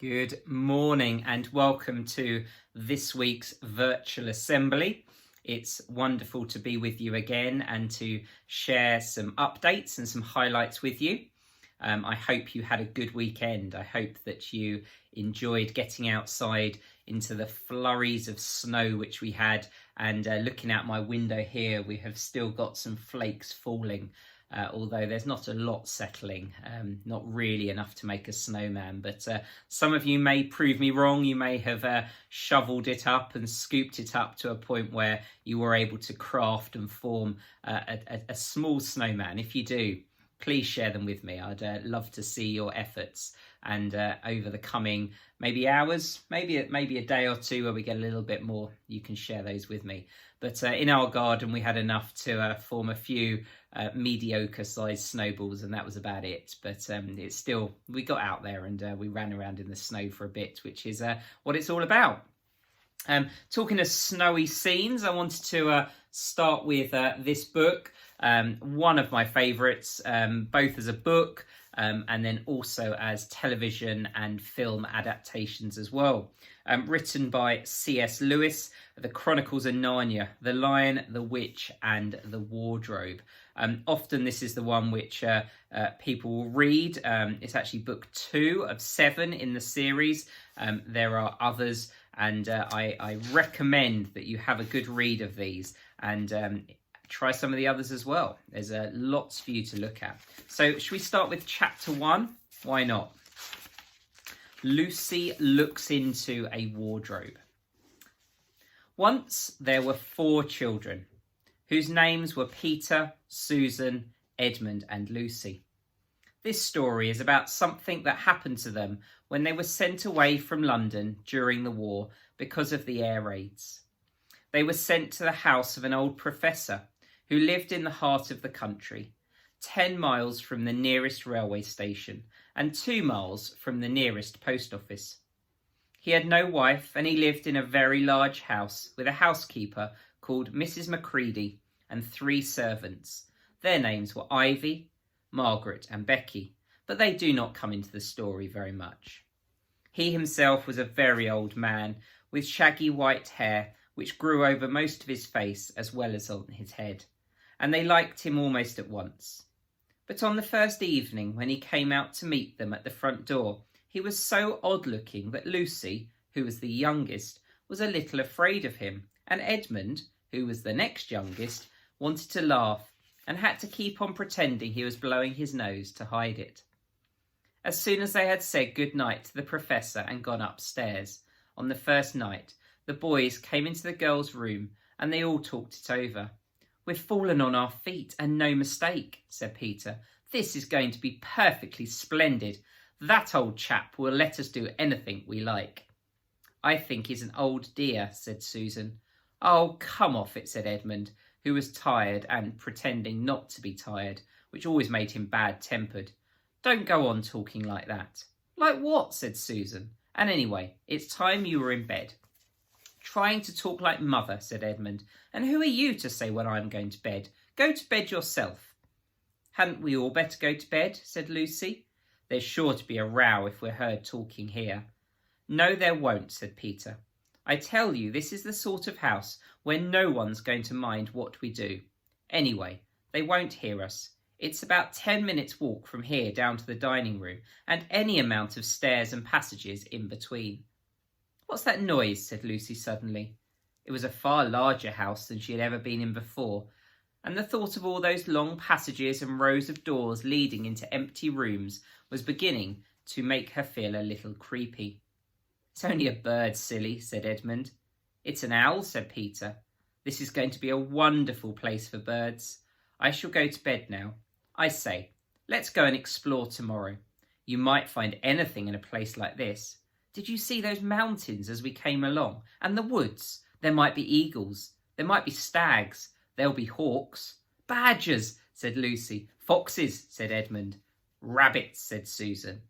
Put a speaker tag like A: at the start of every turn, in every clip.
A: Good morning and welcome to this week's virtual assembly. It's wonderful to be with you again and to share some updates and some highlights with you. I hope you had a good weekend. I hope that you enjoyed getting outside into the flurries of snow which we had, and looking out my window here, we have still got some flakes falling. Although there's not a lot settling, not really enough to make a snowman. But some of you may prove me wrong. You may have shoveled it up and scooped it up to a point where you were able to craft and form a small snowman. If you do, please share them with me. I'd love to see your efforts. And over the coming maybe hours, maybe a day or two where we get a little bit more, you can share those with me. But in our garden, we had enough to form a few mediocre sized snowballs, and that was about it. But it's still, we got out there and we ran around in the snow for a bit, which is what it's all about. Talking of snowy scenes, I wanted to start with this book, one of my favourites, both as a book and then also as television and film adaptations as well. Written by C.S. Lewis, The Chronicles of Narnia, The Lion, the Witch and the Wardrobe. Often this is the one which people will read. It's actually book 2 of 7 in the series. There are others, and I recommend that you have a good read of these and try some of the others as well. There's lots for you to look at. So should we start with chapter 1? Why not? Lucy looks into a wardrobe. Once there were 4 children, whose names were Peter, Susan, Edmund and Lucy. This story is about something that happened to them when they were sent away from London during the war because of the air raids. They were sent to the house of an old professor who lived in the heart of the country, 10 miles from the nearest railway station and 2 miles from the nearest post office. He had no wife, and he lived in a very large house with a housekeeper called Mrs. Macready and 3 servants. Their names were Ivy, Margaret and Becky, but they do not come into the story very much. He himself was a very old man with shaggy white hair which grew over most of his face as well as on his head, and they liked him almost at once. But on the first evening when he came out to meet them at the front door, he was so odd-looking that Lucy, who was the youngest, was a little afraid of him, and Edmund, who was the next youngest, wanted to laugh and had to keep on pretending he was blowing his nose to hide it. As soon as they had said good night to the professor and gone upstairs, on the first night, the boys came into the girls' room and they all talked it over. "We've fallen on our feet, and no mistake," said Peter. "This is going to be perfectly splendid. That old chap will let us do anything we like." "I think he's an old dear," said Susan. "Oh, come off it," said Edmund, who was tired and pretending not to be tired, which always made him bad-tempered. "Don't go on talking like that." "Like what?" said Susan. "And anyway, it's time you were in bed." "Trying to talk like mother," said Edmund. "And who are you to say when I'm going to bed? Go to bed yourself." "Hadn't we all better go to bed?" said Lucy. "There's sure to be a row if we're heard talking here." "No, there won't," said Peter. "I tell you, this is the sort of house where no one's going to mind what we do. Anyway, they won't hear us. It's about 10 minutes' walk from here down to the dining room, and any amount of stairs and passages in between." "What's that noise?" said Lucy suddenly. It was a far larger house than she had ever been in before, and the thought of all those long passages and rows of doors leading into empty rooms was beginning to make her feel a little creepy. "It's only a bird, silly," said Edmund. "It's an owl," said Peter. "This is going to be a wonderful place for birds. I shall go to bed now. I say, let's go and explore tomorrow. You might find anything in a place like this. Did you see those mountains as we came along? And the woods? There might be eagles. There might be stags. There'll be hawks." "Badgers," said Lucy. "Foxes," said Edmund. "Rabbits," said Susan.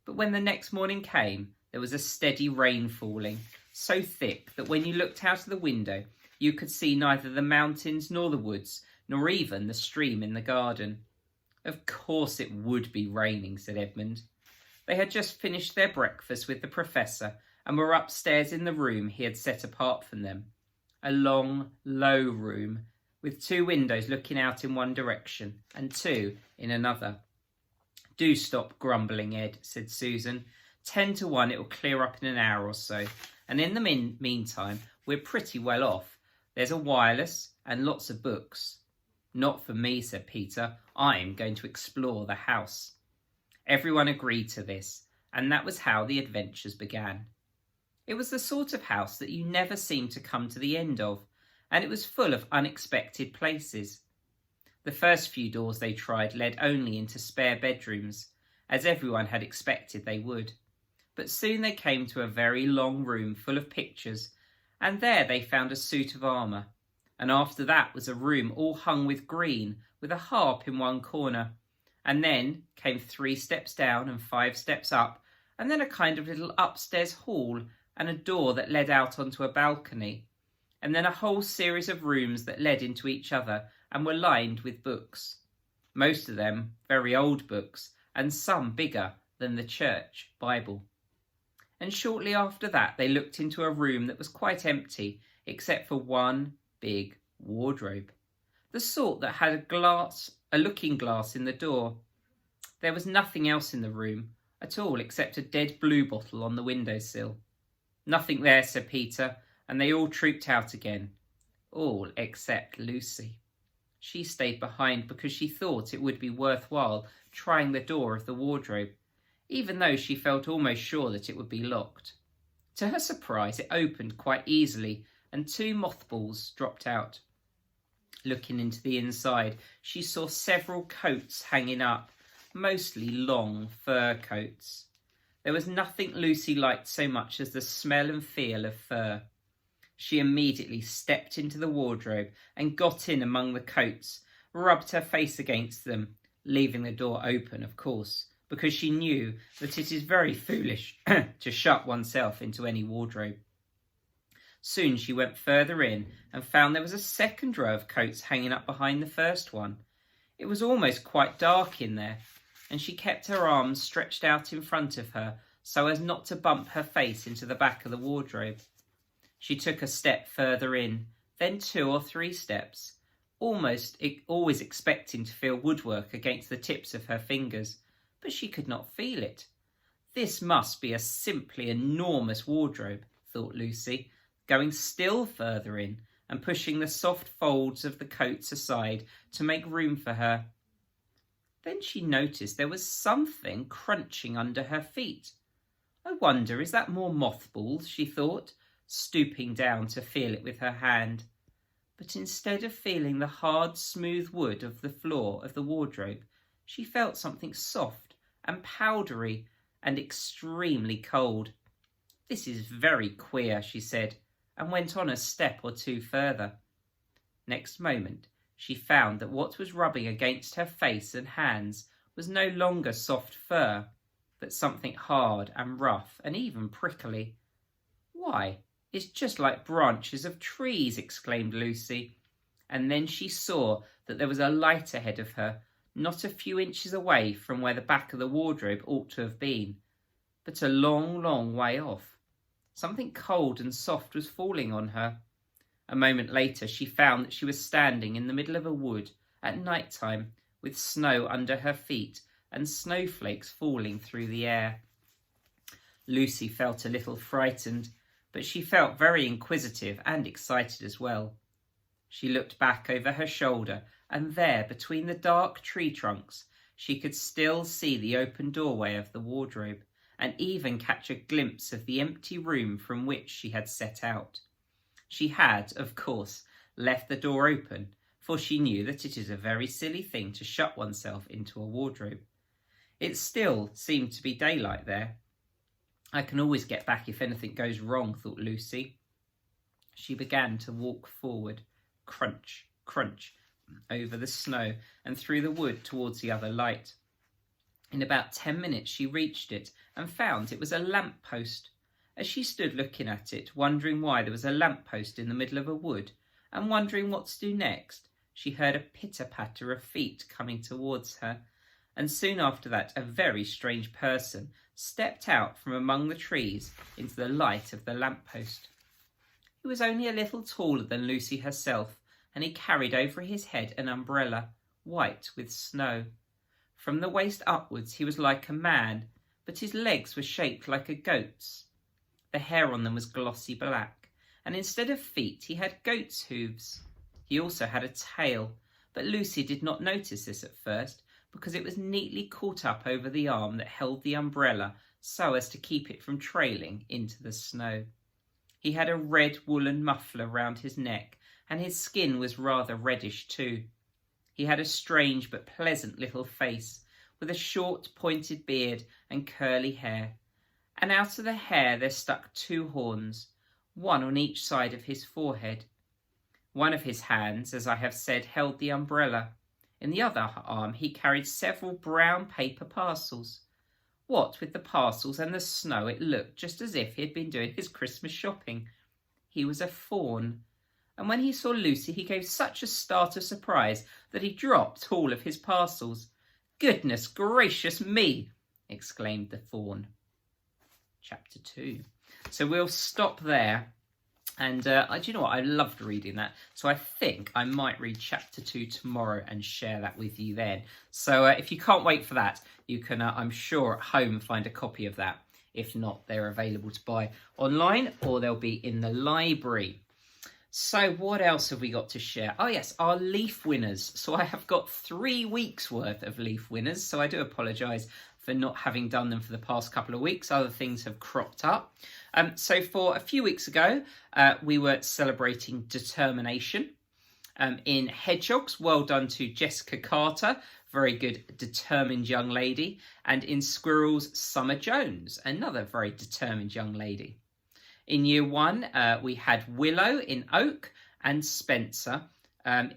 A: But when the next morning came, there was a steady rain falling, so thick that when you looked out of the window, you could see neither the mountains nor the woods, nor even the stream in the garden. "Of course it would be raining," said Edmund. They had just finished their breakfast with the professor and were upstairs in the room he had set apart from them. A long, low room with 2 windows looking out in one direction and 2 in another. "Do stop grumbling, Ed," said Susan. 10 to 1 it will clear up in an hour or so, and in the meantime we're pretty well off. There's a wireless and lots of books. "Not for me," said Peter. "I'm going to explore the house." Everyone agreed to this, and that was how the adventures began. It was the sort of house that you never seemed to come to the end of, and it was full of unexpected places. The first few doors they tried led only into spare bedrooms, as everyone had expected they would. But soon they came to a very long room full of pictures, and there they found a suit of armour. And after that was a room all hung with green, with a harp in one corner. And then came 3 steps down and 5 steps up, and then a kind of little upstairs hall and a door that led out onto a balcony, and then a whole series of rooms that led into each other and were lined with books. Most of them very old books, and some bigger than the church Bible. And shortly after that they looked into a room that was quite empty, except for one big wardrobe, the sort that had a looking glass in the door. There was nothing else in the room at all except a dead blue bottle on the windowsill. "Nothing there," said Peter, and they all trooped out again, all except Lucy. She stayed behind because she thought it would be worthwhile trying the door of the wardrobe, even though she felt almost sure that it would be locked. To her surprise, it opened quite easily, and 2 mothballs dropped out. Looking into the inside, she saw several coats hanging up, mostly long fur coats. There was nothing Lucy liked so much as the smell and feel of fur. She immediately stepped into the wardrobe and got in among the coats, rubbed her face against them, leaving the door open, of course, because she knew that it is very foolish to shut oneself into any wardrobe. Soon she went further in and found there was a second row of coats hanging up behind the first one. It was almost quite dark in there, and she kept her arms stretched out in front of her so as not to bump her face into the back of the wardrobe. She took a step further in, then 2 or 3 steps, always expecting to feel woodwork against the tips of her fingers, but she could not feel it. "This must be a simply enormous wardrobe," thought Lucy, going still further in and pushing the soft folds of the coats aside to make room for her. Then she noticed there was something crunching under her feet. "I wonder, is that more mothballs?" she thought, stooping down to feel it with her hand. But instead of feeling the hard, smooth wood of the floor of the wardrobe, she felt something soft and powdery and extremely cold. "This is very queer," she said, and went on a step or 2 further. Next moment, she found that what was rubbing against her face and hands was no longer soft fur, but something hard and rough and even prickly. "Why, it's just like branches of trees," exclaimed Lucy. And then she saw that there was a light ahead of her, not a few inches away from where the back of the wardrobe ought to have been, but a long, long way off. Something cold and soft was falling on her. A moment later she found that she was standing in the middle of a wood at night time, with snow under her feet and snowflakes falling through the air. Lucy felt a little frightened, but she felt very inquisitive and excited as well. She looked back over her shoulder, and there, between the dark tree trunks, she could still see the open doorway of the wardrobe, and even catch a glimpse of the empty room from which she had set out. She had, of course, left the door open, for she knew that it is a very silly thing to shut oneself into a wardrobe. It still seemed to be daylight there. "I can always get back if anything goes wrong," thought Lucy. She began to walk forward, crunch, crunch, over the snow and through the wood towards the other light. In about 10 minutes she reached it and found it was a lamp post. As she stood looking at it, wondering why there was a lamp post in the middle of a wood, and wondering what to do next, she heard a pitter-patter of feet coming towards her, and soon after that a very strange person stepped out from among the trees into the light of the lamp-post. He was only a little taller than Lucy herself, and he carried over his head an umbrella, white with snow. From the waist upwards he was like a man, but his legs were shaped like a goat's. The hair on them was glossy black, and instead of feet he had goat's hooves. He also had a tail, but Lucy did not notice this at first, because it was neatly caught up over the arm that held the umbrella so as to keep it from trailing into the snow. He had a red woolen muffler round his neck, and his skin was rather reddish too. He had a strange but pleasant little face, with a short pointed beard and curly hair, and out of the hair there stuck 2 horns, one on each side of his forehead. One of his hands, as I have said, held the umbrella. In the other arm he carried several brown paper parcels. What with the parcels and the snow, it looked just as if he had been doing his Christmas shopping. He was a faun, and when he saw Lucy he gave such a start of surprise that he dropped all of his parcels. "Goodness gracious me!" exclaimed the faun. Chapter 2. So we'll stop there. And do you know what? I loved reading that. So I think I might read chapter 2 tomorrow and share that with you then. So if you can't wait for that, you can, I'm sure, at home find a copy of that. If not, they're available to buy online or they'll be in the library. So what else have we got to share? Oh yes, our leaf winners. So I have got 3 weeks worth of leaf winners. So I do apologise for not having done them for the past couple of weeks. Other things have cropped up. So for a few weeks ago, we were celebrating determination. In hedgehogs, well done to Jessica Carter, very good, determined young lady. And in squirrels, Summer Jones, another very determined young lady. In year 1, we had Willow in oak and Spencer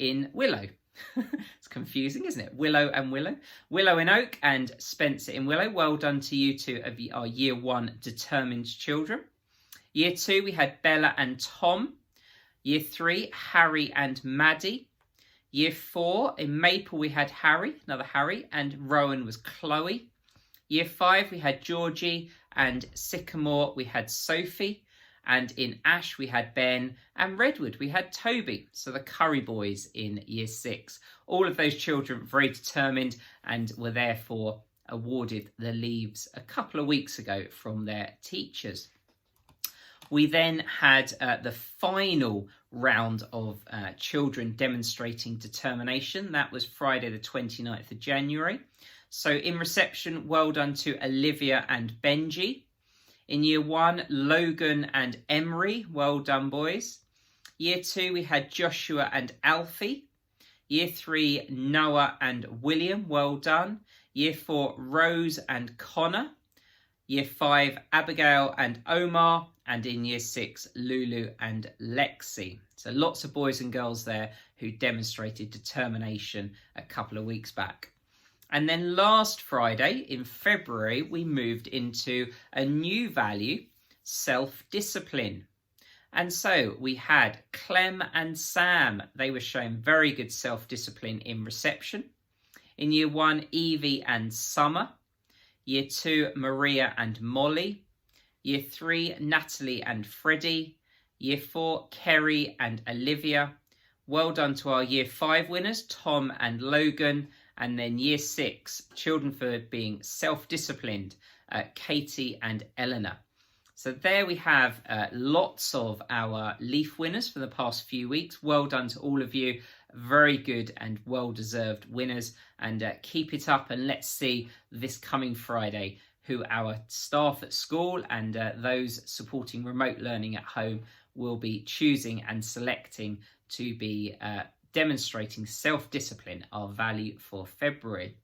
A: in willow. It's confusing, isn't it? Willow and willow. Willow in oak and Spencer in willow. Well done to you two of our year 1 determined children. Year 2, we had Bella and Tom. Year 3, Harry and Maddie. Year 4, in Maple, we had Harry, another Harry, and Rowan was Chloe. Year 5, we had Georgie, and Sycamore, we had Sophie. And in Ash, we had Ben, and Redwood, we had Toby. So the Curry boys in year 6. All of those children very determined and were therefore awarded the leaves a couple of weeks ago from their teachers. We then had the final round of children demonstrating determination. That was Friday the 29th of January. So in reception, well done to Olivia and Benji. In year 1, Logan and Emery. Well done, boys. Year 2, we had Joshua and Alfie. Year 3, Noah and William. Well done. Year 4, Rose and Connor. Year 5, Abigail and Omar. And in year 6, Lulu and Lexi. So lots of boys and girls there who demonstrated determination a couple of weeks back. And then last Friday in February, we moved into a new value, self-discipline. And so we had Clem and Sam. They were showing very good self-discipline in reception. In year 1, Evie and Summer. Year 2, Maria and Molly. Year 3, Natalie and Freddie. Year 4, Kerry and Olivia. Well done to our year 5 winners, Tom and Logan. And then year 6, children for being self-disciplined, Katie and Eleanor. So there we have lots of our leaf winners for the past few weeks. Well done to all of you. Very good and well-deserved winners. And keep it up, and let's see this coming Friday who our staff at school and those supporting remote learning at home will be choosing and selecting to be demonstrating self-discipline, our value for February.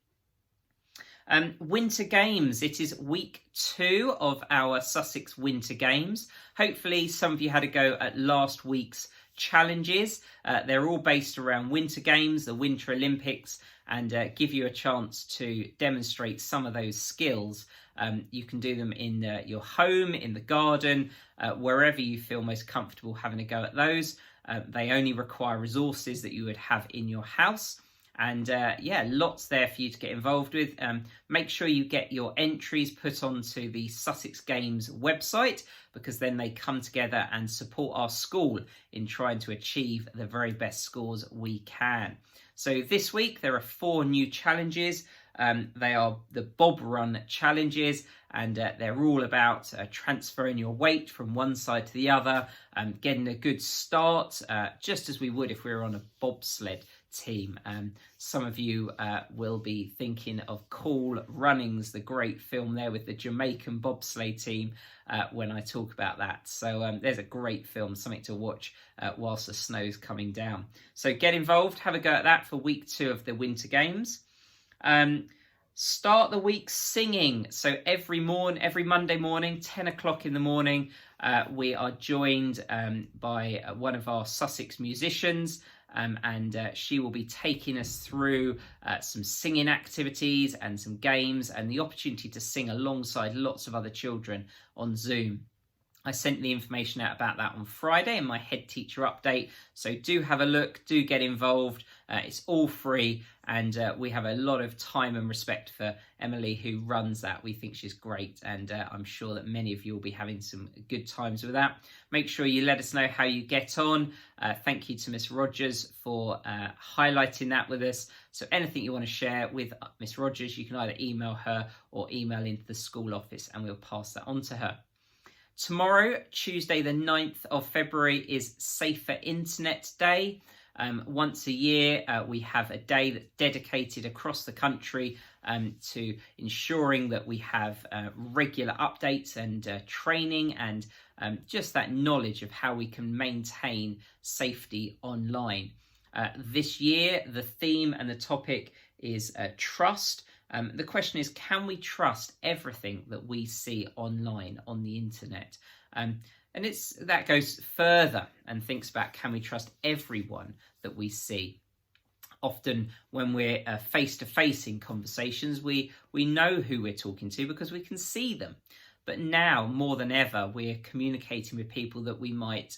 A: Winter Games. It is week 2 of our Sussex Winter Games. Hopefully some of you had a go at last week's challenges. They're all based around Winter Games, the Winter Olympics, and give you a chance to demonstrate some of those skills. You can do them in your home, in the garden, wherever you feel most comfortable having a go at those. They only require resources that you would have in your house. And yeah, lots there for you to get involved with. Make sure you get your entries put onto the Sussex Games website, because then they come together and support our school in trying to achieve the very best scores we can. So this week there are 4 new challenges. They are the Bob Run challenges, and they're all about transferring your weight from one side to the other, getting a good start, just as we would if we were on a bobsled team. Some of you will be thinking of Cool Runnings, the great film there with the Jamaican bobsleigh team, when I talk about that. So there's a great film, something to watch whilst the snow's coming down. So get involved, have a go at that for week 2 of the Winter Games. Start the week singing. So every Monday morning, 10 o'clock in the morning, we are joined by one of our Sussex musicians, and she will be taking us through some singing activities and some games, and the opportunity to sing alongside lots of other children on Zoom. I sent the information out about that on Friday in my head teacher update, so do have a look, do get involved. It's all free, and we have a lot of time and respect for Emily, who runs that. We think she's great, and I'm sure that many of you will be having some good times with that. Make sure you let us know how you get on. Thank you to Miss Rogers for highlighting that with us. So anything you want to share with Miss Rogers, you can either email her or email into the school office, and we'll pass that on to her. Tomorrow, Tuesday the 9th of February, is Safer Internet Day. Once a year, we have a day that's dedicated across the country to ensuring that we have regular updates and training, and just that knowledge of how we can maintain safety online. This year, the theme and the topic is trust. The question is, can we trust everything that we see online on the internet? And that goes further and thinks about, can we trust everyone that we see? Often when we're face-to-face in conversations, we know who we're talking to because we can see them. But now, more than ever, we're communicating with people that we might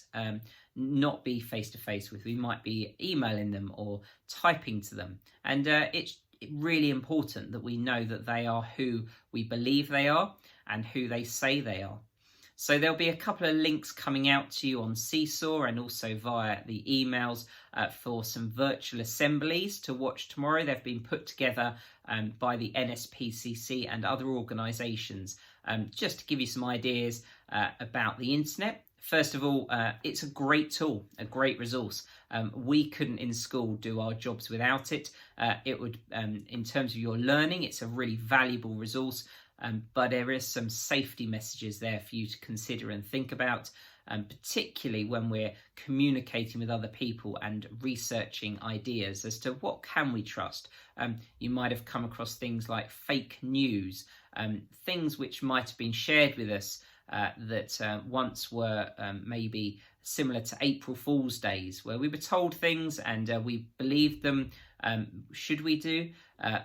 A: not be face-to-face with. We might be emailing them or typing to them. And it's really important that we know that they are who we believe they are and who they say they are. So there'll be a couple of links coming out to you on Seesaw and also via the emails for some virtual assemblies to watch tomorrow. They've been put together by the NSPCC and other organisations, just to give you some ideas about the internet. First of all, it's a great tool, a great resource. We couldn't in school do our jobs without it. It would, in terms of your learning, it's a really valuable resource, but there is some safety messages there for you to consider and think about, particularly when we're communicating with other people and researching ideas as to what can we trust. You might have come across things like fake news, things which might have been shared with us that once were maybe similar to April Fool's Days, where we were told things and we believed them. Should we do?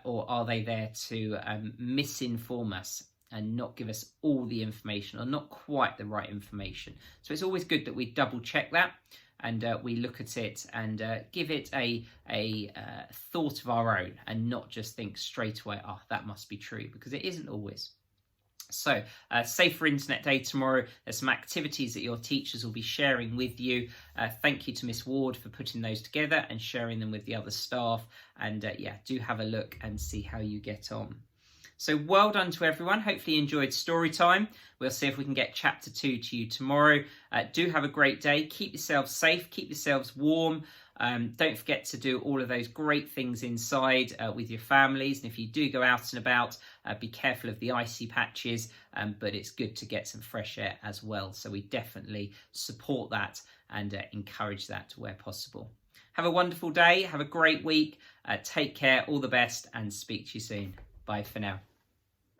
A: Or are they there to misinform us and not give us all the information, or not quite the right information? So it's always good that we double check that, and we look at it and give it a thought of our own, and not just think straight away, oh, that must be true, because it isn't always. So, Safer Internet Day tomorrow. There's some activities that your teachers will be sharing with you. Thank you to Miss Ward for putting those together and sharing them with the other staff. And yeah, do have a look and see how you get on. So well done to everyone. Hopefully you enjoyed story time. We'll see if we can get chapter 2 to you tomorrow. Do have a great day. Keep yourselves safe. Keep yourselves warm. Don't forget to do all of those great things inside with your families. And if you do go out and about, be careful of the icy patches, but it's good to get some fresh air as well. So we definitely support that and encourage that where possible. Have a wonderful day. Have a great week. Take care. All the best, and speak to you soon. Bye for now.